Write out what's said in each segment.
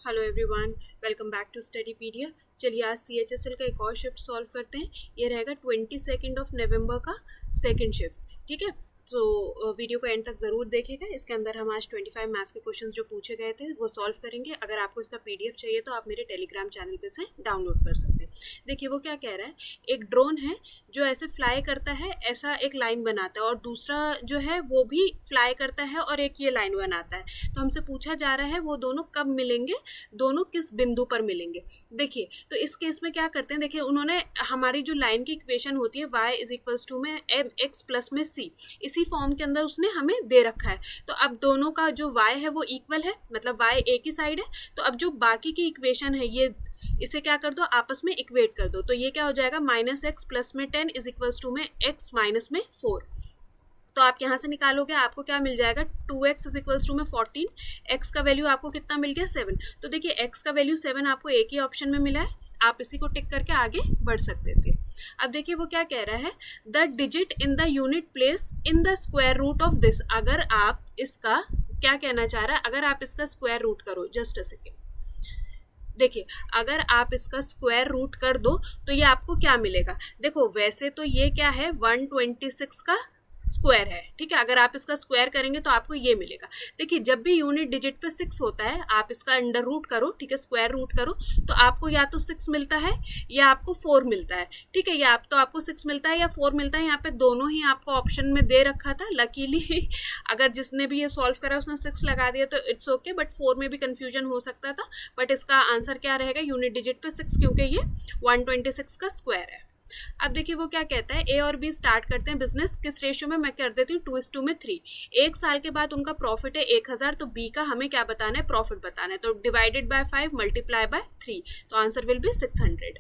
Hello everyone, welcome back to Studypedia. चलिए आज CHSL का एक और शिफ्ट सॉल्व करते हैं। ये रहेगा 22 नवंबर का सेकंड शिफ्ट। ठीक है, तो वीडियो को एंड तक ज़रूर देखिएगा। इसके अंदर हम आज 25 मैथ्स के क्वेश्चंस जो पूछे गए थे वो सॉल्व करेंगे। अगर आपको इसका PDF चाहिए तो आप मेरे टेलीग्राम चैनल पे से डाउनलोड कर सकते हैं। देखिए वो क्या कह रहा है, एक ड्रोन है जो ऐसे फ्लाई करता है, ऐसा एक लाइन बनाता है, और दूसरा जो है वो भी फ्लाई करता है और एक ये लाइन बनाता है। तो हमसे पूछा जा रहा है वो दोनों कब मिलेंगे, दोनों किस बिंदु पर मिलेंगे। देखिए तो इस केस में क्या करते हैं, देखिए उन्होंने हमारी जो लाइन की इक्वेशन होती है y = में mx प्लस में c, इसी फॉर्म के अंदर उसने हमें दे रखा है। तो अब दोनों का जो y है वो इक्वल है, मतलब y एक ही साइड है। तो अब जो बाकी की इक्वेशन है ये इसे क्या कर दो, आपस में इक्वेट कर दो। तो ये क्या हो जाएगा, -x प्लस में 10 = में x माइनस में 4। तो आप यहाँ से निकालोगे, आपको क्या मिल जाएगा, 2x = में 14। x का वैल्यू आपको कितना मिल गया, 7। तो देखिए x का वैल्यू 7 आपको एक ही ऑप्शन में मिला है, आप इसी को टिक करके आगे बढ़ सकते थे। अब देखिए वो क्या कह रहा है, the digit in the unit place in the square root of this. अगर आप इसका क्या कहना चाह रहा है, अगर आप इसका स्क्वायर रूट करो, जस्ट अ सेकेंड, देखिए अगर आप इसका स्क्वायर रूट कर दो तो ये आपको क्या मिलेगा। देखो वैसे तो ये क्या है, 126 का स्क्वायर है। ठीक है, अगर आप इसका स्क्वायर करेंगे तो आपको ये मिलेगा। देखिए जब भी यूनिट डिजिट पे 6 होता है, आप इसका अंडर रूट करो, ठीक है, स्क्वायर रूट करो, तो आपको या तो 6 मिलता है या आपको 4 मिलता है। ठीक है, या तो आपको 6 मिलता है या 4 मिलता है। यहाँ पे दोनों ही आपको ऑप्शन में दे रखा था। लकीली अगर जिसने भी ये सॉल्व करा उसने 6 लगा दिया तो इट्स ओके, बट 4 में भी कन्फ्यूजन हो सकता था। बट इसका आंसर क्या रहेगा, यूनिट डिजिट पे 6, क्योंकि ये 126 का स्क्वायर है। अब देखिए वो क्या कहता है, ए और बी स्टार्ट करते हैं बिजनेस किस रेशियो में, मैं कर देती हूँ 2:2 में 3। एक साल के बाद उनका प्रॉफिट है 1000, तो बी का हमें क्या बताना है, प्रॉफिट बताना है। तो डिवाइडेड बाय 5 मल्टीप्लाई बाय 3, तो आंसर विल बी 600।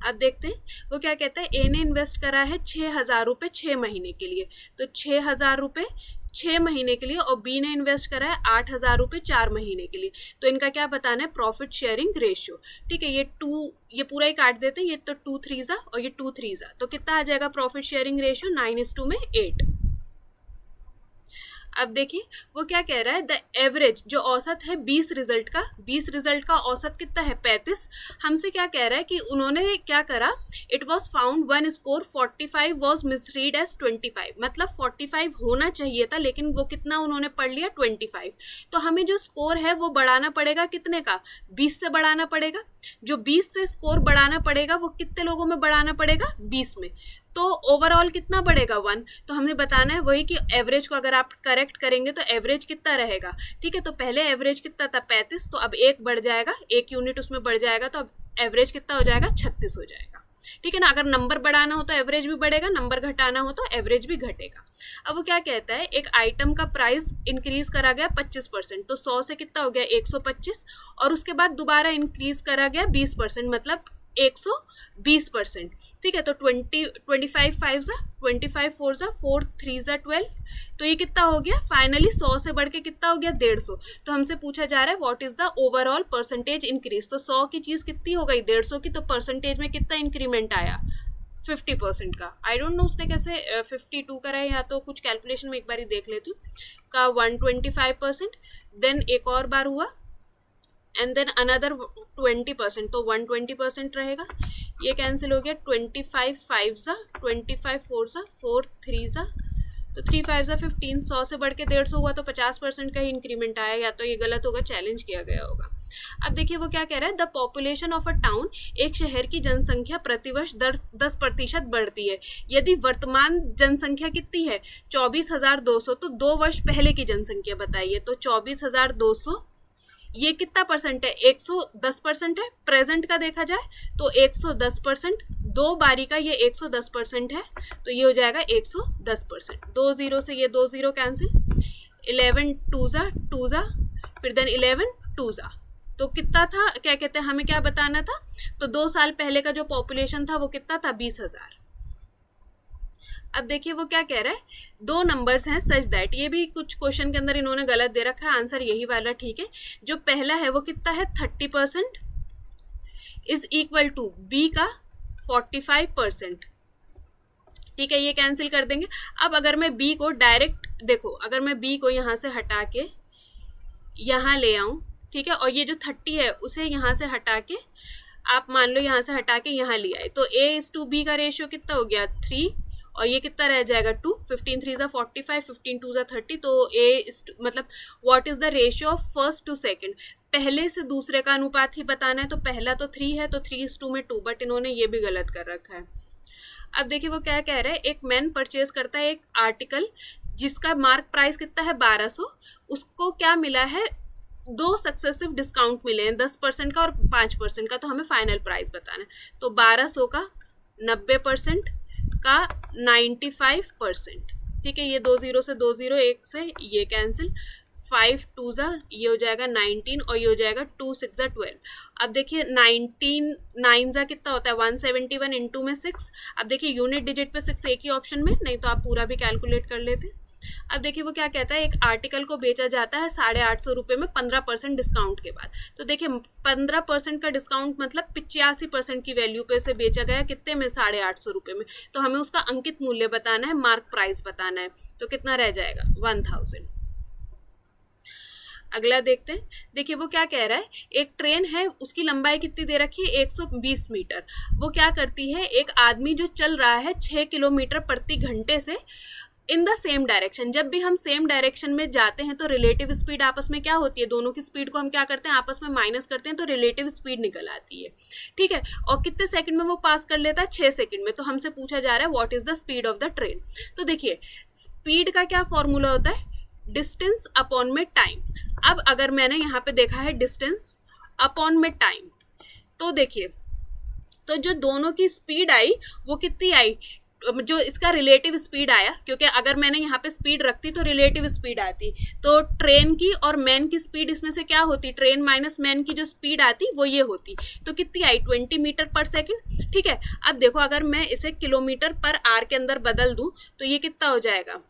अब देखते हैं वो क्या कहता है, ए ने इन्वेस्ट करा है 6000 रुपये 6 महीने के लिए, तो 6000 रुपये 6 महीने के लिए, और बी ने इन्वेस्ट करा है 8000 रुपये 4 महीने के लिए। तो इनका क्या बताना है, प्रॉफिट शेयरिंग रेशियो। ठीक है, ये पूरा ही काट देते हैं, ये तो 2 3 और ये 2 3, तो कितना आ जाएगा प्रॉफिट शेयरिंग रेशियो, 9:8। अब देखिए वो क्या कह रहा है, द एवरेज जो औसत है 20 रिजल्ट का औसत कितना है, 35। हमसे क्या कह रहा है कि उन्होंने क्या करा, it was found one score 45 was misread as 25, मतलब 45 होना चाहिए था लेकिन वो कितना उन्होंने पढ़ लिया, 25। तो हमें जो स्कोर है वो बढ़ाना पड़ेगा, कितने का, 20 से बढ़ाना पड़ेगा। जो 20 से स्कोर बढ़ाना पड़ेगा वो कितने लोगों में बढ़ाना पड़ेगा, 20 में। तो ओवरऑल कितना बढ़ेगा, 1। तो हमें बताना है वही कि एवरेज को अगर आप करेक्ट करेंगे तो एवरेज कितना रहेगा। ठीक है, तो पहले एवरेज कितना था, 35, तो अब 1 बढ़ जाएगा, 1 यूनिट उसमें बढ़ जाएगा, तो अब एवरेज कितना हो जाएगा, 36 हो जाएगा। ठीक है ना, अगर नंबर बढ़ाना हो तो एवरेज भी बढ़ेगा, नंबर घटाना हो तो एवरेज भी घटेगा। अब वो क्या कहता है, एक आइटम का प्राइस इंक्रीज करा गया 25%, तो 100 से कितना हो गया, 125, और उसके बाद दोबारा इंक्रीज करा गया 20%, मतलब 120%। ठीक है, तो 25 5 25 4 4 3 12, तो ये कितना हो गया, फाइनली 100 से बढ़ के कितना हो गया, 150। तो हमसे पूछा जा रहा है what is the overall percentage increase. तो 100 की चीज़ कितनी हो गई, 150 की, तो परसेंटेज में कितना इंक्रीमेंट आया, 50% का। आई डोंट नो उसने कैसे 52 करा है, या तो कुछ कैलकुलेशन में एक बार ही देख लेती हूँ, का 125%। देन एक और बार हुआ एंड देन अनदर 20%, तो 120% रहेगा। ये कैंसिल हो गया, 25 5 25 4 4 3 तो 3 5 15, 100 से बढ़ के 150 हुआ, तो 50% का ही इंक्रीमेंट आया, या तो ये गलत होगा, चैलेंज किया गया होगा। अब देखिए वो क्या कह रहा है, the population of a town, एक शहर की जनसंख्या प्रतिवर्ष 10% बढ़ती है। यदि वर्तमान जनसंख्या कितनी है, 24,200, तो 2 वर्ष पहले की जनसंख्या बताइए। तो 24,200 ये कितना परसेंट है, 110% है। प्रेजेंट का देखा जाए तो 110%, 2 बारी का ये 110% है, तो ये हो जाएगा 110%। 2 0 से ये 2 0 कैंसिल, 11 2 2, फिर देन 11 2, तो कितना था, क्या कहते हैं, हमें क्या बताना था, तो 2 साल पहले का जो पॉपुलेशन था वो कितना था, 20,000। अब देखिए वो क्या कह रहा है, 2 नंबर्स हैं सच दैट, ये भी कुछ क्वेश्चन के अंदर इन्होंने गलत दे रखा है, आंसर यही वाला ठीक है। जो पहला है वो कितना है, 30% इज इक्वल टू बी का 45%। ठीक है, ये कैंसिल कर देंगे। अब अगर मैं बी को डायरेक्ट, देखो अगर मैं बी को यहाँ से हटा के यहाँ ले आऊँ ठीक है, और ये जो 30 है उसे यहाँ से हटा के आप मान लो यहाँ से हटा के यहाँ ले आए, तो A:B का रेशियो कितना हो गया 3, और ये कितना रह जाएगा 2, 15 3 45, 15 2 30, तो मतलब what is the ratio of first to second, पहले से दूसरे का अनुपात ही बताना है, तो पहला तो 3 है तो 3:2 में 2, बट इन्होंने ये भी गलत कर रखा है। अब देखिए वो क्या कह रहा है, एक मैन परचेज करता है एक आर्टिकल जिसका मार्क प्राइस कितना है 1200, उसको क्या मिला है 2 सक्सेसिव डिस्काउंट मिले हैं 10% का और 5% का, तो हमें फाइनल प्राइस बताना है, तो 1200 का 90% का 95%, ठीक है, ये 2 0 से 2 0 1 से ये कैंसिल, 5 2 ये हो जाएगा 19 और ये हो जाएगा 2 6 12। अब देखिए 19 9 कितना होता है 171 इंटू में 6। अब देखिए यूनिट डिजिट पे 6 एक ही ऑप्शन में, नहीं तो आप पूरा भी कैलकुलेट कर लेते। अब देखिए वो क्या कहता है, एक आर्टिकल को बेचा जाता है 850 रुपये में 15% डिस्काउंट के बाद, तो देखिए 15% का डिस्काउंट मतलब 85% की वैल्यू पे से बेचा गया, कितने में 850 रुपये में, तो हमें उसका अंकित मूल्य बताना है, मार्क प्राइस बताना है, तो कितना रह जाएगा 1000। अगला देखते हैं, देखिए वो क्या कह रहा है, एक ट्रेन है उसकी लंबाई कितनी दे रखी है 120 मीटर, वो क्या करती है, एक आदमी जो चल रहा है 6 किलोमीटर प्रति घंटे से इन द सेम डायरेक्शन, जब भी हम सेम डायरेक्शन में जाते हैं तो रिलेटिव स्पीड आपस में क्या होती है, दोनों की स्पीड को हम क्या करते हैं आपस में माइनस करते हैं, तो रिलेटिव स्पीड निकल आती है, ठीक है, और कितने सेकंड में वो पास कर लेता है 6 सेकंड में, तो हमसे पूछा जा रहा है what is the speed of the train. तो देखिए स्पीड का क्या फॉर्मूला होता है, डिस्टेंस अपॉन में टाइम। अब अगर मैंने यहाँ पे देखा है डिस्टेंस अपॉन में टाइम, तो देखिए तो जो दोनों की स्पीड आई वो कितनी आई, जो इसका रिलेटिव स्पीड आया, क्योंकि अगर मैंने यहाँ पे स्पीड रखती तो रिलेटिव स्पीड आती, तो ट्रेन की और मैन की स्पीड इसमें से क्या होती, ट्रेन माइनस मैन की जो स्पीड आती वो ये होती, तो कितनी आई 20 मीटर पर सेकंड, ठीक है। अब देखो अगर मैं इसे किलोमीटर पर आर के अंदर बदल दूँ तो ये कितना हो जाएगा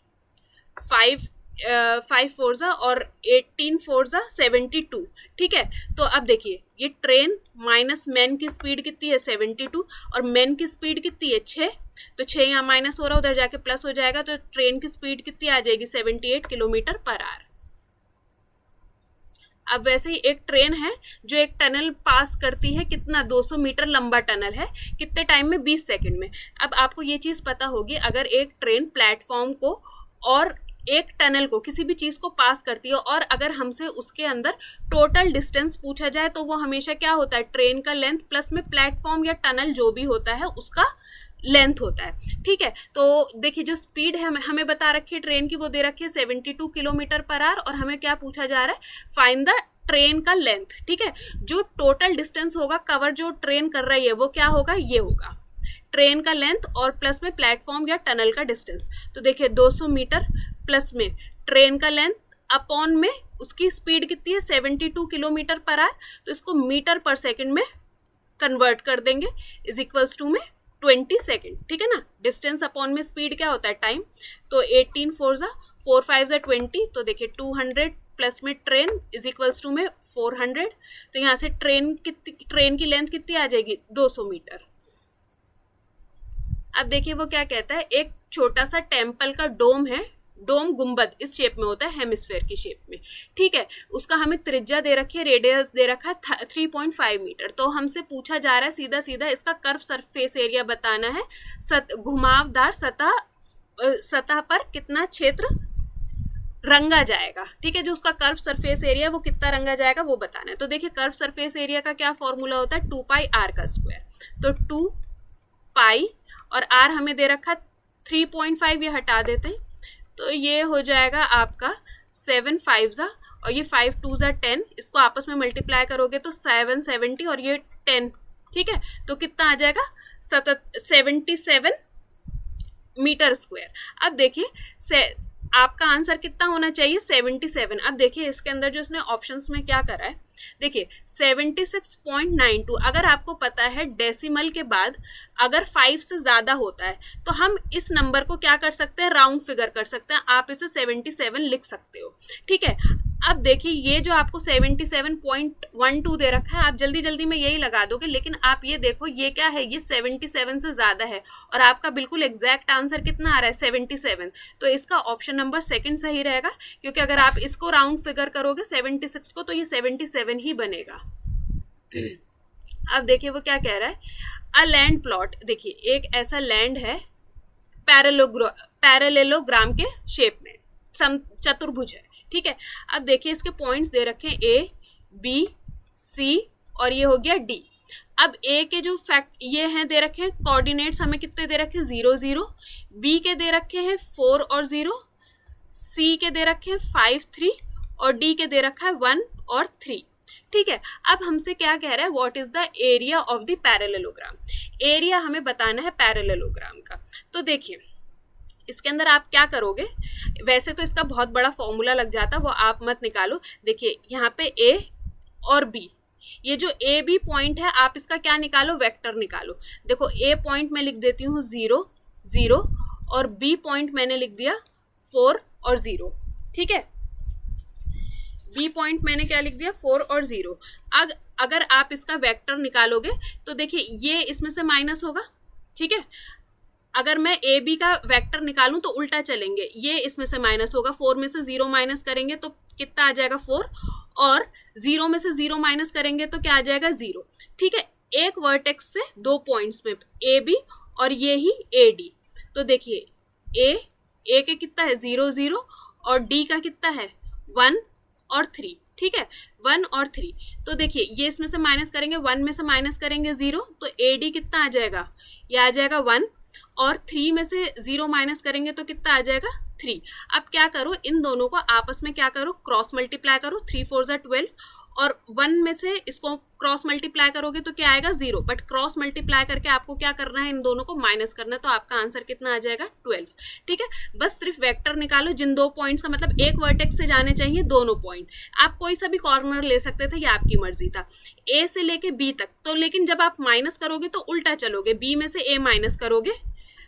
5 4 और 18 4 72, ठीक है। तो अब देखिए ये ट्रेन माइनस मैन की स्पीड कितनी है 72 और मैन की स्पीड कितनी है 6, तो 6 यहाँ माइनस हो रहा है उधर जाके प्लस हो जाएगा, तो ट्रेन की स्पीड कितनी आ जाएगी 78 किलोमीटर पर आवर। अब वैसे ही एक ट्रेन है जो एक टनल पास करती है, कितना 200 मीटर लंबा टनल है, कितने टाइम में 20 सेकंड में। अब आपको ये चीज़ पता होगी, अगर एक ट्रेन प्लेटफॉर्म को और एक टनल को किसी भी चीज़ को पास करती है और अगर हमसे उसके अंदर टोटल डिस्टेंस पूछा जाए तो वो हमेशा क्या होता है, ट्रेन का लेंथ प्लस में प्लेटफॉर्म या टनल जो भी होता है उसका लेंथ होता है, ठीक है। तो देखिए जो स्पीड है हमें बता रखी है ट्रेन की, वो दे रखी है 72 किलोमीटर पर आवर, और हमें क्या पूछा जा रहा है, फाइंड द ट्रेन का लेंथ, ठीक है। जो टोटल डिस्टेंस होगा कवर जो ट्रेन कर रही है वो क्या होगा, ये होगा ट्रेन का लेंथ और प्लस में प्लेटफॉर्म या टनल का डिस्टेंस। तो देखिए 200 मीटर प्लस में ट्रेन का लेंथ अपॉन में उसकी स्पीड कितनी है 72 किलोमीटर पर आवर, तो इसको मीटर पर सेकंड में कन्वर्ट कर देंगे, इज इक्वल्स टू में 20 सेकेंड, ठीक है ना। डिस्टेंस अपॉन में स्पीड क्या होता है टाइम, तो 18 4 5 20, तो देखिए 200 प्लस में ट्रेन इज इक्वल्स टू में 400, तो यहाँ से ट्रेन की लेंथ कितनी आ जाएगी 200 मीटर। अब देखिए वो क्या कहता है, एक छोटा सा टेम्पल का डोम है, डोम गुंबद इस शेप में होता है, हेमिस्फेयर की शेप में, ठीक है। उसका हमें त्रिज्या दे रखी है, रेडियस दे रखा है 3.5 मीटर, तो हमसे पूछा जा रहा है सीधा सीधा इसका कर्व सरफेस एरिया बताना है, घुमावदार सतह पर कितना क्षेत्र रंगा जाएगा, ठीक है। जो उसका कर्व सरफेस एरिया वो कितना रंगा जाएगा वो बताना है। तो देखिए कर्व सरफेस एरिया का क्या फॉर्मूला होता है, 2 पाई आर का स्क्वायर, तो 2 पाई और आर हमें दे रखा 3.5, ये हटा देते हैं, तो ये हो जाएगा आपका 7 5 और ये 5 2 10, इसको आपस में मल्टीप्लाई करोगे तो 770 और ये 10, ठीक है। तो कितना आ जाएगा 77 मीटर स्क्वायर। अब देखिए आपका आंसर कितना होना चाहिए 77। अब देखिए इसके अंदर जो इसने ऑप्शंस में क्या करा है, देखिए 76.92, अगर आपको पता है डेसिमल के बाद अगर 5 से ज़्यादा होता है तो हम इस नंबर को क्या कर सकते हैं, राउंड फिगर कर सकते हैं, आप इसे 77 लिख सकते हो, ठीक है। अब देखिए ये जो आपको 77.12 दे रखा है, आप जल्दी जल्दी में यही लगा दोगे, लेकिन आप ये देखो ये क्या है, ये 77 से ज़्यादा है और आपका बिल्कुल एग्जैक्ट आंसर कितना आ रहा है 77, तो इसका ऑप्शन नंबर सेकंड सही रहेगा, क्योंकि अगर आप इसको राउंड फिगर करोगे 76 को तो ये 77 ही बनेगा। अब देखिए वो क्या कह रहा है, अ लैंड प्लॉट, देखिए एक ऐसा लैंड है पैरेलेलोग्राम के शेप में, चतुर्भुज है, ठीक है। अब देखिए इसके पॉइंट्स दे रखे हैं A, B, C और ये हो गया D। अब A के जो फैक्ट ये हैं दे रखे हैं कोऑर्डिनेट्स हमें कितने दे रखे हैं 0 0, B के दे रखे हैं 4 और 0, C के दे रखे हैं 5 3 और D के दे रखा है 1 और 3, ठीक है। अब हमसे क्या कह रहा है, what is the area of the parallelogram, area हमें बताना है पैरेलेलोग्राम का। तो देखिए इसके अंदर आप क्या करोगे, वैसे तो इसका बहुत बड़ा फॉर्मूला लग जाता है, वो आप मत निकालो। देखिए यहाँ पे A और B, ये जो A B पॉइंट है आप इसका क्या निकालो, वेक्टर निकालो। देखो A पॉइंट मैं लिख देती हूँ 0 0 और B पॉइंट मैंने लिख दिया 4 और 0, ठीक है। B पॉइंट मैंने क्या लिख दिया 4 और 0। अगर आप इसका वेक्टर निकालोगे तो देखिए ये इसमें से माइनस होगा, ठीक है। अगर मैं ए बी का वेक्टर निकालूं तो उल्टा चलेंगे, ये इसमें से माइनस होगा, 4 में से 0 माइनस करेंगे तो कितना आ जाएगा 4, और 0 में से 0 माइनस करेंगे तो क्या आ जाएगा 0, ठीक है। एक वर्टेक्स से 2 पॉइंट्स में ए बी और ये ही ए डी। तो देखिए ए के कितना है 0 0 और डी का कितना है 1 और 3, ठीक है, 1 और 3। तो देखिए ये इसमें से माइनस करेंगे, 1 में से माइनस करेंगे 0 तो ए डी कितना आ जाएगा, ये आ जाएगा 1, और 3 में से 0 माइनस करेंगे तो कितना आ जाएगा 3। अब क्या करो, इन दोनों को आपस में क्या करो, क्रॉस मल्टीप्लाई करो, 3 4 ज़ा 12, और 1 में से इसको क्रॉस मल्टीप्लाई करोगे तो क्या आएगा 0, बट क्रॉस मल्टीप्लाई करके आपको क्या करना है, इन दोनों को माइनस करना है, तो आपका आंसर कितना आ जाएगा 12, ठीक है। बस सिर्फ वेक्टर निकालो, जिन 2 पॉइंट्स का मतलब एक वर्टेक्स से जाने चाहिए दोनों पॉइंट, आप कोई सा भी कॉर्नर ले सकते थे, ये आपकी मर्जी था, ए से लेके बी तक। तो लेकिन जब आप माइनस करोगे तो उल्टा चलोगे, बी में से ए माइनस करोगे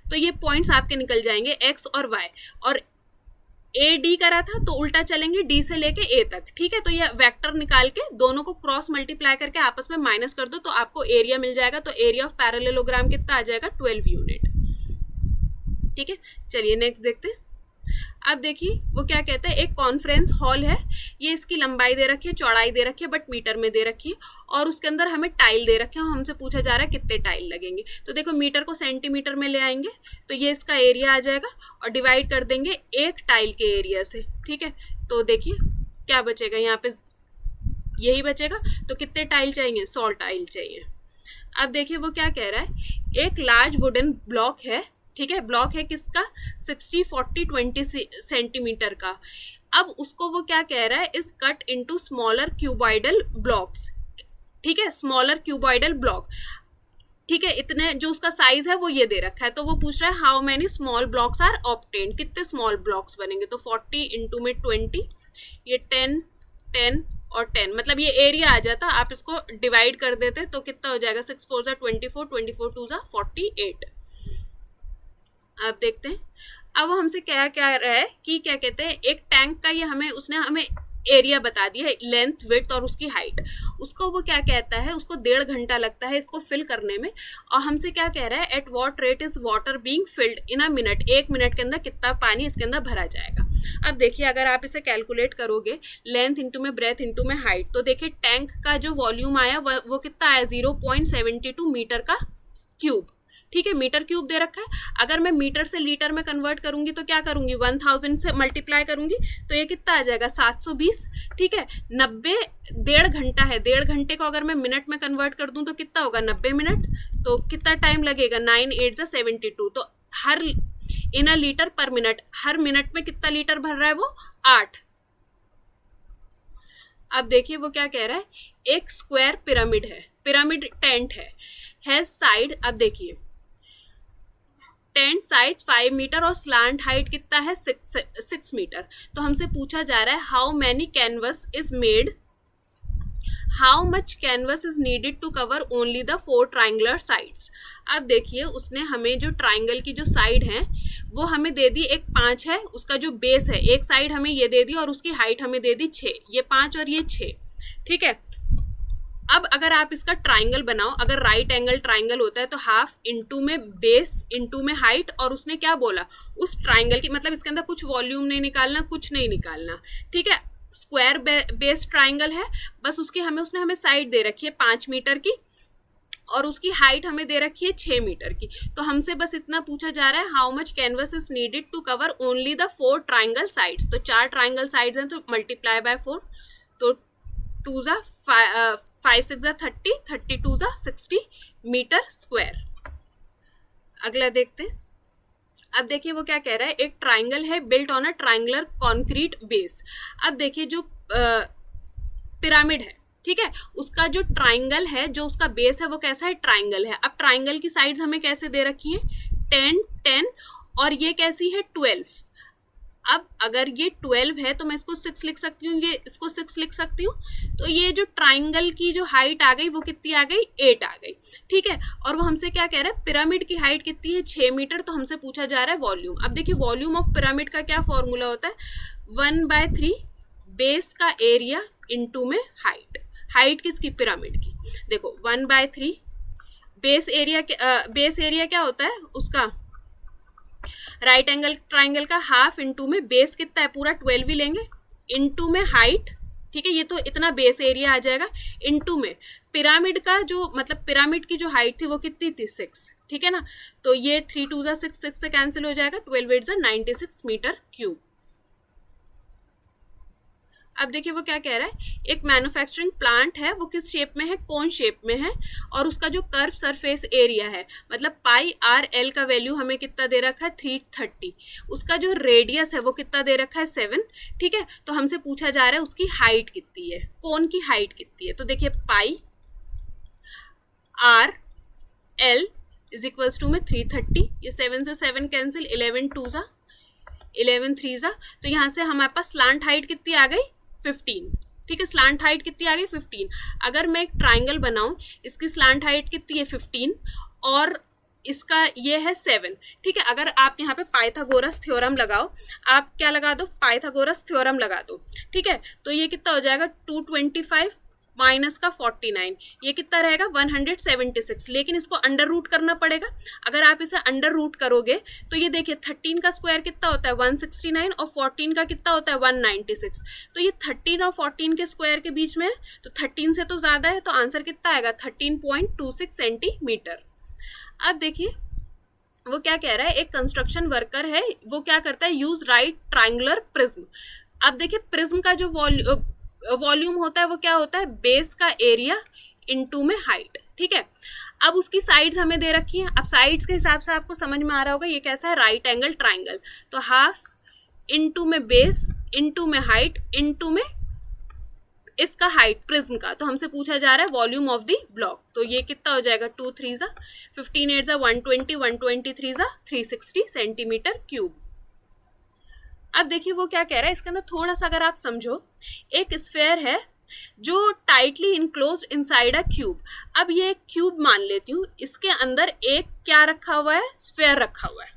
तो ये पॉइंट्स आपके निकल जाएंगे एक्स और वाई, और ए डी करा था तो उल्टा चलेंगे डी से लेके ए तक, ठीक है। तो ये वेक्टर निकाल के दोनों को क्रॉस मल्टीप्लाई करके आपस में माइनस कर दो तो आपको एरिया मिल जाएगा। तो एरिया ऑफ पैरेलेलोग्राम कितना आ जाएगा 12 यूनिट, ठीक है। चलिए नेक्स्ट देखते हैं। अब देखिए वो क्या कहता है, एक कॉन्फ्रेंस हॉल है, ये इसकी लंबाई दे रखी है, चौड़ाई दे रखी है, बट मीटर में दे रखी है, और उसके अंदर हमें टाइल दे रखे हैं, हमसे पूछा जा रहा है कितने टाइल लगेंगे। तो देखो मीटर को सेंटीमीटर में ले आएंगे तो ये इसका एरिया आ जाएगा, और डिवाइड कर देंगे एक टाइल के एरिया से, ठीक है। तो देखिए क्या बचेगा, यहाँ पे यही बचेगा, तो कितने टाइल चाहिए 100 टाइल चाहिए। अब देखिए वो क्या कह रहा है, एक लार्ज वुडन ब्लॉक है, ठीक है, ब्लॉक है किसका 60 40 20 सेंटीमीटर का। अब उसको वो क्या कह रहा है, is cut into smaller cuboidal blocks, ठीक है, स्मॉलर क्यूबॉइडल ब्लॉक, ठीक है। इतने जो उसका साइज है वो ये दे रखा है, तो वो पूछ रहा है how many small blocks are obtained, कितने स्मॉल ब्लॉक्स बनेंगे। तो 40 इंटू में 20, ये 10 10 और 10, मतलब ये एरिया आ जाता, आप इसको डिवाइड कर देते तो कितना हो जाएगा 6 4 ज़ा 24 24 2 ज़ा 48। अब देखते हैं, अब वो हमसे क्या कह रहा है कि क्या कहते हैं, एक टैंक का ये उसने हमें एरिया बता दिया है, लेंथ विड्थ और उसकी हाइट। उसको वो क्या कहता है, उसको 1.5 घंटा लगता है इसको फिल करने में, और हमसे क्या कह रहा है, at what rate is water being filled in a minute, 1 minute के अंदर कितना पानी इसके अंदर भरा जाएगा। अब देखिए अगर आप इसे कैलकुलेट करोगे, लेंथ इंटू में ब्रेथ इंटू में हाइट, तो देखिए टैंक का जो वॉल्यूम आया वो कितना आया 0.72 मीटर का क्यूब, ठीक है, मीटर क्यूब दे रखा है। अगर मैं मीटर से लीटर में कन्वर्ट करूंगी तो क्या करूंगी, 1000 से मल्टीप्लाई करूंगी तो ये कितना आ जाएगा 720, ठीक है। 90 1.5 घंटा है, 1.5 घंटे को अगर मैं मिनट में कन्वर्ट कर दूं तो कितना होगा 90 मिनट, तो कितना टाइम लगेगा 9 8 ज़ा 72, तो हर इन अ लीटर पर मिनट, हर मिनट में कितना लीटर भर रहा है वो 8। अब देखिए वो क्या कह रहा है, एक स्क्वायर पिरामिड है, पिरामिड टेंट है साइड, अब देखिए टेंट साइज 5 मीटर और स्लांट हाइट कितना है 6 मीटर। तो हमसे पूछा जा रहा है how many canvas is made, how much canvas is needed to cover only the 4 triangular sides. अब देखिए उसने हमें जो ट्राइंगल की जो साइड है वो हमें दे दी, एक 5 है, उसका जो बेस है एक साइड हमें ये दे दी और उसकी हाइट हमें दे दी 6, ये 5 और ये 6, ठीक है। अब अगर आप इसका ट्राइंगल बनाओ, अगर राइट एंगल ट्राइंगल होता है तो हाफ इंटू में बेस इंटू में हाइट, और उसने क्या बोला उस ट्राइंगल की, मतलब इसके अंदर कुछ वॉल्यूम नहीं निकालना, कुछ नहीं निकालना, ठीक है। स्क्वायर बेस ट्राइंगल है, बस उसकी उसने हमें साइड दे रखी है 5 मीटर की, और उसकी हाइट हमें दे रखी है 6 मीटर की। तो हमसे बस इतना पूछा जा रहा है, how much canvas is needed to cover only the 4 triangle sides. तो 4 ट्राइंगल साइड्स हैं, तो मल्टीप्लाई बाय 4, तो 2 जा 5 6 जा 30, 32 जा 60 मीटर स्क्वायर। अगला देखते हैं। अब देखिए वो क्या कह रहा है, एक ट्राइंगल है built on a triangular concrete base. अब देखिए जो पिरामिड है, ठीक है, उसका जो ट्राइंगल है, जो उसका बेस है वो कैसा है, ट्राइंगल है। अब ट्राइंगल की साइड्स हमें कैसे दे रखी है, 10 10, और ये कैसी है 12। अब अगर ये 12 है तो मैं इसको 6 लिख सकती हूँ, ये इसको 6 लिख सकती हूँ। तो ये जो ट्राइंगल की जो हाइट आ गई वो कितनी आ गई, 8 आ गई, ठीक है। और वो हमसे क्या कह रहा है, पिरामिड की हाइट कितनी है, 6 मीटर। तो हमसे पूछा जा रहा है वॉल्यूम। अब देखिए वॉल्यूम ऑफ पिरामिड का क्या फॉर्मूला होता है, 1/3 बेस का एरिया इंटू में हाइट। हाइट किसकी, पिरामिड की। देखो 1/3 बेस एरिया क्या होता है उसका, राइट एंगल ट्राइंगल का हाफ इंटू में बेस कितना है, पूरा 12 ही लेंगे, इंटू में हाइट, ठीक है, ये तो इतना बेस एरिया आ जाएगा, इंटू में पिरामिड का जो, मतलब पिरामिड की जो हाइट थी वो कितनी थी, 6, ठीक है ना। तो ये 3 2 जा 6, 6 से कैंसिल हो जाएगा, 12 8 जा 96 मीटर क्यूब। अब देखिए वो क्या कह रहा है, एक मैन्युफैक्चरिंग प्लांट है, वो किस शेप में है, कोन शेप में है, और उसका जो कर्व सरफेस एरिया है, मतलब पाई आर एल का वैल्यू हमें कितना दे रखा है, 330। उसका जो रेडियस है वो कितना दे रखा है, 7, ठीक है। तो हमसे पूछा जा रहा है उसकी हाइट कितनी है, कोन की हाइट कितनी है। तो देखिए pi R L is equals to में 330, ये 7 से 7 कैंसिल, 11 2 जा 11 3 जा, तो यहाँ से हमारे पास स्लांट हाइट कितनी आ गई, 15, ठीक है। स्लांट हाइट कितनी आ गई, 15। अगर मैं एक ट्राइंगल बनाऊं, इसकी स्लांट हाइट कितनी है, 15, और इसका ये है 7, ठीक है। अगर आप यहाँ पे पाइथागोरस थ्योरम लगाओ, आप क्या लगा दो, पाइथागोरस थ्योरम लगा दो, ठीक है। तो ये कितना हो जाएगा, 225 माइनस का 49, ये कितना रहेगा, 176। लेकिन इसको अंडर रूट करना पड़ेगा। अगर आप इसे अंडर रूट करोगे तो ये देखिए 13 का स्क्वायर कितना होता है, 169, और 14 का कितना होता है, 196। तो ये 13 और 14 के स्क्वायर के बीच में है, तो 13 से तो ज़्यादा है, तो आंसर कितना आएगा, 13.26 सेंटीमीटर। अब देखिए वो क्या कह रहा है, एक कंस्ट्रक्शन वर्कर है, वो क्या करता है, यूज राइट ट्राइंगुलर प्रिज्म। अब देखिए प्रिज्म का जो वॉल्यूम होता है वो क्या होता है, बेस का एरिया इंटू में हाइट, ठीक है। अब उसकी साइड्स हमें दे रखी हैं। अब साइड्स के हिसाब से आपको समझ में आ रहा होगा ये कैसा है, राइट एंगल ट्राइंगल। तो हाफ इंटू में बेस इंटू में हाइट इंटू में इसका हाइट प्रिज्म का। तो हमसे पूछा जा रहा है वॉल्यूम ऑफ द ब्लॉक। तो ये कितना हो जाएगा, 2 3 जा 15 8 जा 120, 123 जा 360 सेंटीमीटर क्यूब। अब देखिए वो क्या कह रहा है, इसके अंदर थोड़ा सा अगर आप समझो, एक स्फेयर है जो tightly enclosed inside a cube. अब ये एक क्यूब मान लेती हूँ, इसके अंदर एक क्या रखा हुआ है, स्फेयर रखा हुआ है।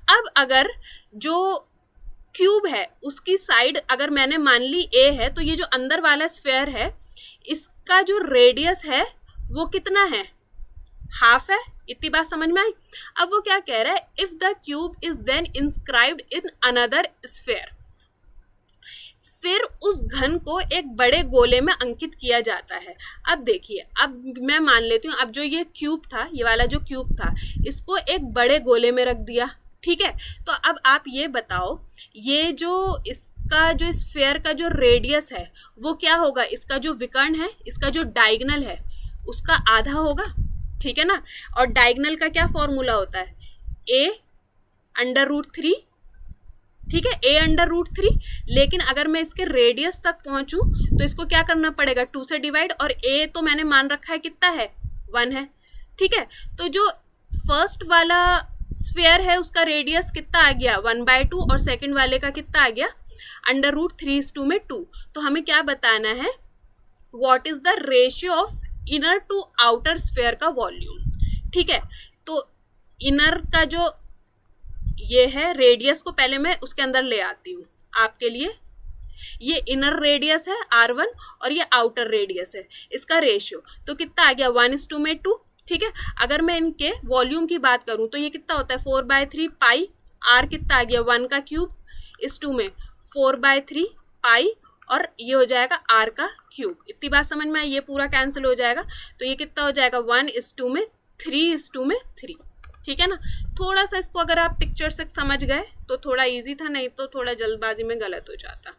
अब अगर जो क्यूब है उसकी साइड अगर मैंने मान ली ए है, तो ये जो अंदर वाला स्फेयर है इसका जो रेडियस है वो कितना है, हाफ है। इतनी बात समझ में आई। अब वो क्या कह रहा है, if the cube is then inscribed in another sphere, फिर उस घन को एक बड़े गोले में अंकित किया जाता है। अब देखिए, अब मैं मान लेती हूँ, अब जो ये क्यूब था, ये वाला जो क्यूब था, इसको एक बड़े गोले में रख दिया, ठीक है। तो अब आप ये बताओ, ये जो इसका जो स्फेयर का जो रेडियस है वो क्या होगा, इसका जो विकर्ण है, इसका जो डायगोनल है उसका आधा होगा, ठीक है ना। और डायगोनल का क्या फॉर्मूला होता है, a√3, ठीक है, a√3। लेकिन अगर मैं इसके रेडियस तक पहुंचूं तो इसको क्या करना पड़ेगा, 2 से डिवाइड, और a तो मैंने मान रखा है कितना है, 1 है, ठीक है। तो जो फर्स्ट वाला स्फेयर है उसका रेडियस कितना आ गया, 1/2, और सेकंड वाले का कितना आ गया, √3 में 2। तो हमें क्या बताना है, what is the ratio of inner to outer sphere का वॉल्यूम, ठीक है। तो इनर का जो ये है रेडियस को पहले मैं उसके अंदर ले आती हूँ आपके लिए, ये इनर रेडियस है R1 और ये आउटर रेडियस है, इसका रेशियो तो कितना आ गया 1:2 ठीक है। अगर मैं इनके वॉल्यूम की बात करूं तो ये कितना होता है 4/3 पाई, R कितना आ गया 1 का क्यूब इस 2 में 4/3 पाई और ये हो जाएगा R का क्यूब। इतनी बात समझ में आई, ये पूरा कैंसिल हो जाएगा तो ये कितना हो जाएगा 1:2 में 3:3 ठीक है ना। थोड़ा सा इसको अगर आप पिक्चर से समझ गए तो थोड़ा इजी था, नहीं तो थोड़ा जल्दबाजी में गलत हो जाता।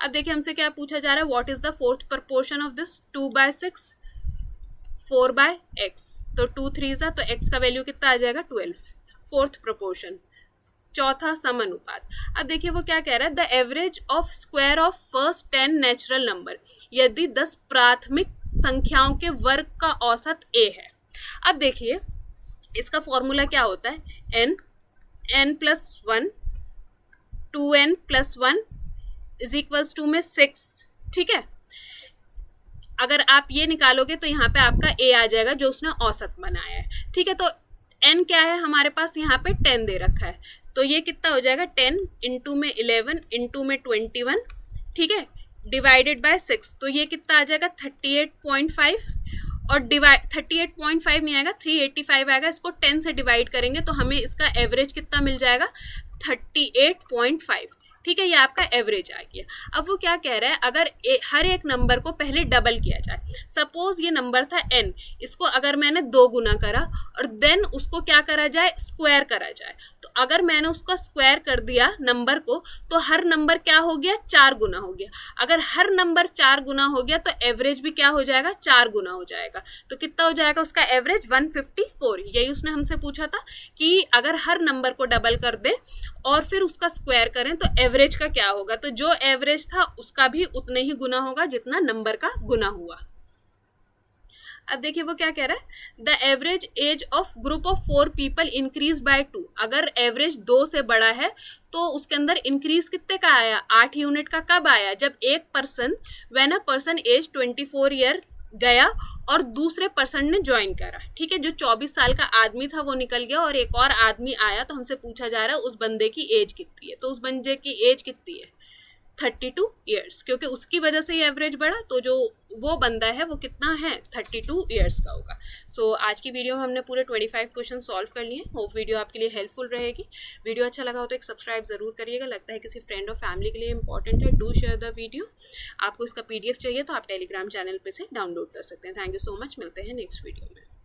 अब देखिए हमसे क्या पूछा जा रहा है, what is the fourth proportion of this 2/6 4/x, तो 2 3 तो x का वैल्यू कितना आ जाएगा 12, फोर्थ प्रपोर्शन, चौथा समानुपात। अब देखिए वो क्या कह रहा है, the average of square of first 10 natural number, यदि 10 प्राथमिक संख्याओं के वर्ग का औसत a है। अब देखिए इसका फॉर्मूला क्या होता है, n+1 2n+1 is equals to में 6, ठीक है। अगर आप ये निकालोगे तो यहाँ पे आपका a आ जाएगा जो उसने औसत बनाया है, ठीक है। तो n क्या है हमारे पास यहाँ पे 10 दे रखा है, तो ये कितना हो जाएगा 10 इंटू में 11 इंटू में 21, ठीक है, डिवाइडेड बाय 6, तो ये कितना आ जाएगा 38.5 और 38.5 नहीं आएगा 385 आएगा। इसको 10 से डिवाइड करेंगे तो हमें इसका एवरेज कितना मिल जाएगा 38.5, ठीक है, ये आपका एवरेज आ गया। अब वो क्या कह रहा है, अगर हर एक नंबर को पहले डबल किया जाए, सपोज ये नंबर था n, इसको अगर मैंने 2 गुना करा और देन उसको क्या करा जाए स्क्वायर करा जाए, तो अगर मैंने उसको स्क्वायर कर दिया नंबर को तो हर नंबर क्या हो गया 4 गुना हो गया। अगर हर नंबर 4 गुना हो गया तो एवरेज भी क्या हो जाएगा 4 गुना हो जाएगा, तो कितना हो जाएगा उसका एवरेज 154। यही उसने हमसे पूछा था कि अगर हर नंबर को डबल कर दे और फिर उसका स्क्वायर करें तो एवरेज का क्या होगा, तो जो एवरेज था उसका भी उतने ही गुना होगा जितना नंबर का गुना हुआ। अब देखिए वो क्या कह रहा है, the average age of group of 4 people increase by 2, अगर एवरेज 2 से बड़ा है तो उसके अंदर इंक्रीज कितने का आया 8 यूनिट का। कब आया, जब एक person when a person age 24 year गया और दूसरे पर्सन ने ज्वाइन करा, ठीक है। जो 24 साल का आदमी था वो निकल गया और एक और आदमी आया, तो हमसे पूछा जा रहा है उस बंदे की एज कितनी है, तो उस बंदे की एज कितनी है 32 ईयर्स, क्योंकि उसकी वजह से ये एवरेज बढ़ा, तो जो वो बंदा है वो कितना है 32 ईयर्स का होगा। सो आज की वीडियो में हमने पूरे 25 क्वेश्चन सॉल्व कर लिए। होप वीडियो आपके लिए हेल्पफुल रहेगी। वीडियो अच्छा लगा हो तो एक सब्सक्राइब जरूर करिएगा, लगता है किसी फ्रेंड और फैमिली के लिए इंपॉर्टेंट है, डू शेयर द वीडियो। आपको इसका PDF चाहिए तो आप टेलीग्राम चैनल पे से डाउनलोड कर सकते हैं। थैंक यू सो मच, मिलते हैं नेक्स्ट वीडियो में।